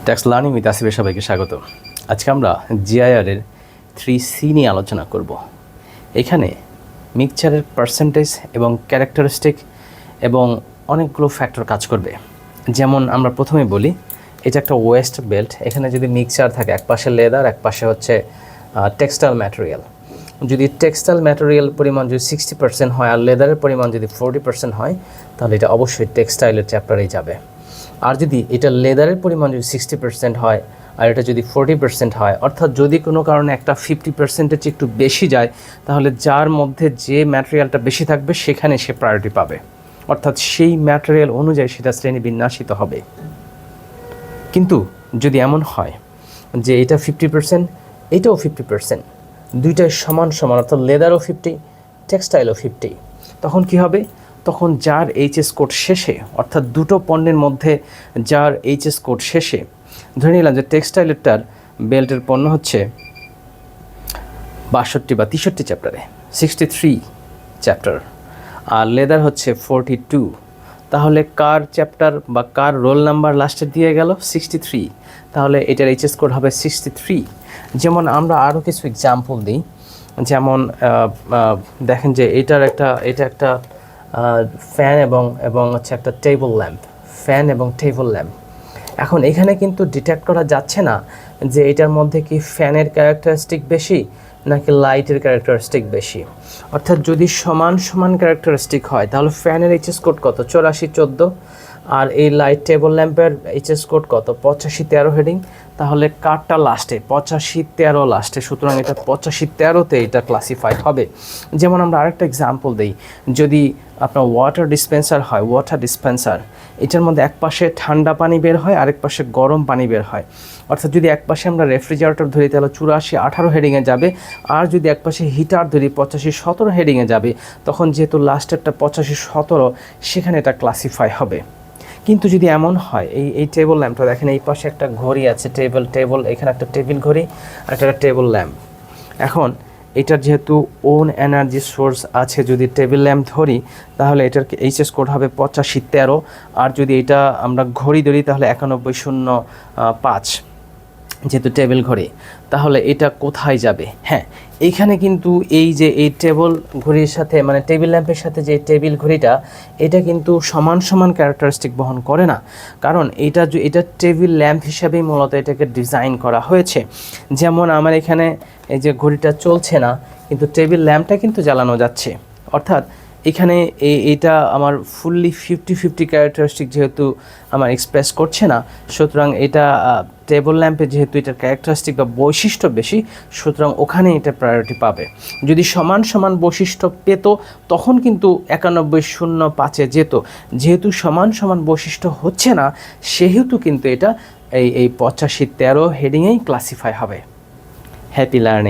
Tax learning with আসিফে সবাইকে স্বাগত। আজকে আমরা জিআইআর এর 3C নিয়ে আলোচনা করব। এখানে মিক্সচারের পার্সেন্টেজ এবং ক্যারেক্টারিস্টিক এবং অনেকগুলো ফ্যাক্টর কাজ করবে। যেমন আমরা প্রথমে বলি, এটা একটা ওয়েস্ট বেল্ট। এখানে যদি মিক্সচার থাকে, এক পাশে লেদার, এক পাশে হচ্ছে টেক্সটাইল ম্যাটেরিয়াল। যদি টেক্সটাইল ম্যাটেরিয়াল পরিমাণ যদি 60% হয় আর লেদারের পরিমাণ যদি 40% হয়, তাহলে এটা অবশ্যই টেক্সটাইলের চ্যাপ্টারেই যাবে। আর যদি এটা লেদারের পরিমাণ যদি 60% হয় আর এটা যদি 40% হয়, অর্থাৎ যদি কোনো কারণে একটা 50%-এর চেয়ে একটু বেশি যায়, তাহলে যার মধ্যে যে ম্যাটেরিয়ালটা বেশি থাকবে সেখানে সে প্রায়োরিটি পাবে, অর্থাৎ সেই ম্যাটেরিয়াল অনুযায়ী সেটা শ্রেণী বিন্যাসিত হবে। কিন্তু যদি এমন হয় যে এটা 50%, এটাও 50%, দুইটাই সমান সমান, অর্থাৎ লেদারও 50, টেক্সটাইলও 50, তখন কি হবে? তখন যার এইচএস কোড শেষে, অর্থাৎ দুটো পণ্যের মধ্যে যার এইচএস কোড শেষে, ধরে নিলাম যে টেক্সটাইলেরটার বেল্টের পণ্য হচ্ছে 62 বা 63 চ্যাপ্টারে, 63 চ্যাপ্টার, আর লেদার হচ্ছে 42, তাহলে কার চ্যাপ্টার বা কার রোল নাম্বার লাস্টে দিয়ে গেল? 63, তাহলে এটার এইচএস কোড হবে 63। যেমন আমরা আরও কিছু এক্সাম্পল দিই, যেমন দেখেন যে এটা একটা ফ্যান এবং হচ্ছে একটা টেবিল ল্যাম্প, ফ্যান এবং টেবিল ল্যাম্প। এখন এখানে কিন্তু ডিটেক্ট করা যাচ্ছে না যে এটার মধ্যে কি ফ্যানের ক্যারেক্টারিস্টিক বেশি নাকি লাইটের ক্যারেক্টারিস্টিক বেশি। অর্থাৎ যদি সমান সমান ক্যারেক্টারিস্টিক হয়, তাহলে ফ্যানের এইচএস কোড কত? 8414, আর এই লাইট টেবিল ল্যাম্পের এইচএস কোড কত? 8513 হেডিং। তাহলে কারটা লাস্টে? 8513 লাস্টে, সুতরাং এটা 8513-তে এটা ক্লাসিফাই হবে। যেমন আমরা আরেকটা এক্সাম্পল দিই, যদি আপনার ওয়াটার ডিসপেন্সার হয়, ওয়াটার ডিসপেন্সার, এটার মধ্যে এক পাশে ঠান্ডা পানি বের হয়, আরেক পাশে গরম পানি বের হয়। অর্থাৎ যদি এক পাশে আমরা রেফ্রিজারেটর ধরি, তাহলে 8418 হেডিংয়ে যাবে, আর যদি এক পাশে হিটার ধরি 8517 হেডিংয়ে যাবে। তখন যেহেতু লাস্টেরটা 8517, সেখানে এটা ক্লাসিফাই হবে। কিন্তু যদি এমন হয়, এই টেবিল ল্যাম্পটা দেখেন, এই পাশে একটা ঘড়ি আছে, টেবিল, এখানে একটা টেবিল ঘড়ি আর একটা টেবিল ল্যাম্প। এখন এটার যেহেতু ওন এনার্জি সোর্স আছে, যদি টেবিল ল্যাম্প ধরি তাহলে এটার এইচএস কোড হবে 8513, আর যদি এটা আমরা ঘড়ি ধরি তাহলে 91005, যেহেতু টেবিল ঘড়ি। তাহলে এটা কোথায় যাবে? হ্যাঁ, এইখানে কিন্তু এই যে এই টেবিল ঘড়ির সাথে, মানে টেবিল ল্যাম্পের সাথে যে টেবিল ঘড়িটা, এটা কিন্তু সমান সমান ক্যারেক্টারিস্টিক বহন করে না, কারণ এটা টেবিল ল্যাম্প হিসাবেই মূলত এটাকে ডিজাইন করা হয়েছে। যেমন আমার এখানে এই যে ঘড়িটা চলছে না, কিন্তু টেবিল ল্যাম্পটা কিন্তু জ্বালানো যাচ্ছে, অর্থাৎ এখানে এইটা আমার ফুললি 50-50 ক্যারেক্টারিস্টিক যেহেতু আমার এক্সপ্রেস করছে না, সুতরাং এটা টেবিল ল্যাম্পে যেহেতু এটার ক্যারেক্টারিস্টিক বা বৈশিষ্ট্য বেশি, সুতরাং ওখানে এটা প্রায়োরিটি পাবে। যদি সমান সমান বৈশিষ্ট্য পেত, তখন কিন্তু 9105-এ যেত। যেহেতু সমান সমান বৈশিষ্ট্য হচ্ছে না, সেহেতু কিন্তু এটা এই 8513 হেডিংয়েই ক্লাসিফাই হবে। Happy learning.